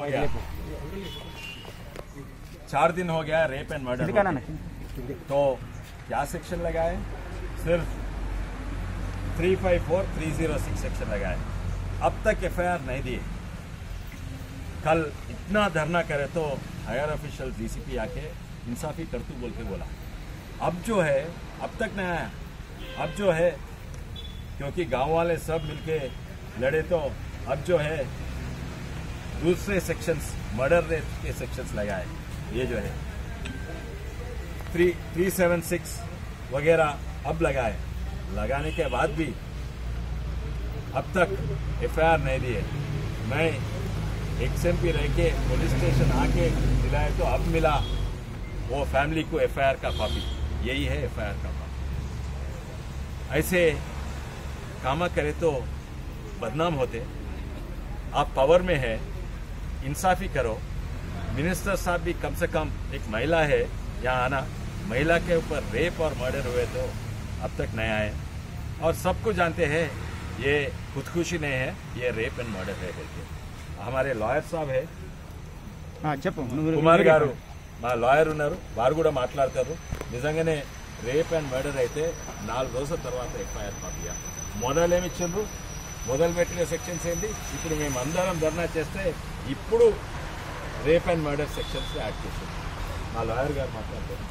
हो गया 4 दिन हो गया रेप एंड मर्डर तो क्या सेक्शन लगा है? सिर्फ 354 306 सेक्शन लगा है। अब तक एफआईआर नहीं दिए। कल इतना धरना करे तो हायर ऑफिशियल डीसीपी आके इंसाफी करतू बोल के बोला। अब जो है अब तक नहीं आया। अब जो है क्योंकि गांव वाले सब मिलके लड़े तो अब जो है दूसरे सेक्शंस मर्डर रेट के सेक्शंस लगाए। ये जो है 376 वगैरह अब लगाए। लगाने के बाद भी अब तक एफआईआर नहीं दिए। मैं एक्सएमपी रह के पुलिस स्टेशन आके दिलाए तो अब मिला वो फैमिली को एफआईआर का कॉपी। यही है एफआईआर का कॉपी। ऐसे काम करे तो बदनाम होते। आप पावर में है, इंसाफी करो। मिनिस्टर साहब भी कम से कम एक महिला है यहाँ आना। महिला के ऊपर रेप और मर्डर हुए तो अब तक नहीं आए और सबको जानते हैं ये खुदकुशी नहीं है, ये रेप एंड मर्डर है करके। हमारे लॉयर साहब है కుమార్ గారు మా లాయర్ ఉన్నారు, వారు కూడా మాట్లాడతారు. నిజంగానే రేప్ అండ్ మర్డర్ అయితే 4 రోజుల తర్వాత ఎఫ్ఐఆర్ కాపీయా మొదలేమిచ్చిండ్రు. మొదలు పెట్టిన సెక్షన్స్ ఏంటి? ఇప్పుడు మేము అందరం ధర్నా చేస్తే ఇప్పుడు rape and murder sections add చేసింది. మా లాయర్ గారు మాట్లాడతారు.